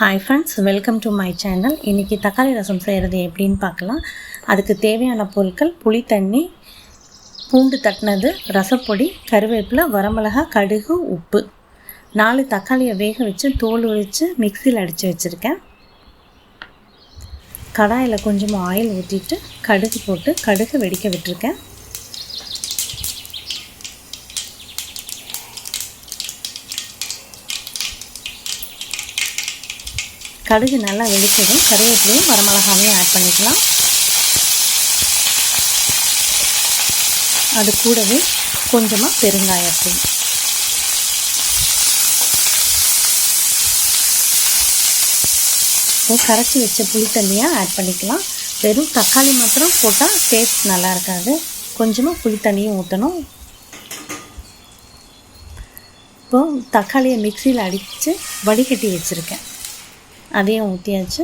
Hi friends, welcome to my channel. இன்னைக்கு தக்காளி ரசம் செய்கிறது எப்படின்னு பார்க்கலாம். அதுக்கு தேவையான பொருட்கள் புளி தண்ணி, பூண்டு தட்டினது, ரசப்பொடி, கருவேப்பிலை, வரமிளகாய், கடுகு, உப்பு. 4 தக்காளியை வேக வச்சு தோல் உரித்து மிக்சியில் அடித்து வச்சுருக்கேன். கடாயில் கொஞ்சம் ஆயில் ஊற்றிட்டு கடுகு போட்டு கடுகு வெடிக்க விட்டுருக்கேன். கடுகு நல்லா வெடிச்சதும் கருவேப்பிலையும் வரமிளகாவையும் ஆட் பண்ணிக்கலாம். அது கூடவே கொஞ்சமாக பெருங்காயத்தூள், கரைச்சி வச்ச புளி தண்ணியை ஆட் பண்ணிக்கலாம். வெறும் தக்காளி மாத்திரம் போட்டால் டேஸ்ட் நல்லா இருக்காது, கொஞ்சமாக புளி தண்ணியும் ஊற்றணும். இப்போது தக்காளியை மிக்சியில் அடித்து வடிகட்டி வச்சுருக்கேன், அதையும் ஊற்றியாச்சு.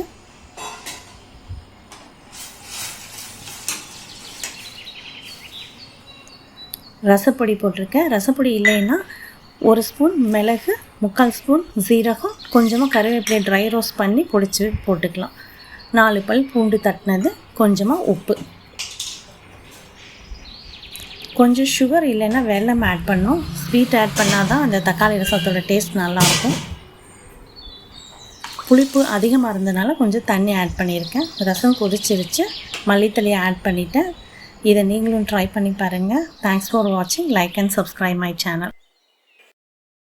ரசப்பொடி போட்டிருக்கேன். ரசப்பொடி இல்லைன்னா 1 ஸ்பூன் மிளகு, 3/4 ஸ்பூன் சீரகம், கொஞ்சமாக கருவேப்பிலை ட்ரை ரோஸ்ட் பண்ணி பொடிச்சு போட்டுக்கலாம். 4 பல் பூண்டு தட்டினது, கொஞ்சமாக உப்பு, கொஞ்சம் சுகர் இல்லைன்னா வெல்லம் ஆட் பண்ணணும். ஸ்வீட் ஆட் பண்ணால் தான் அந்த தக்காளி ரசத்தோட டேஸ்ட் நல்லாயிருக்கும். புளிப்பு அதிகமாக இருந்ததுனால கொஞ்சம் தண்ணி ஆட் பண்ணியிருக்கேன். ரசம் கொதிச்சிருச்சு, மல்லித்தலையை ஆட் பண்ணிவிட்டேன். இதை நீங்களும் ட்ரை பண்ணி பாருங்கள். தேங்க்ஸ் ஃபார் வாட்சிங். Like and subscribe my channel.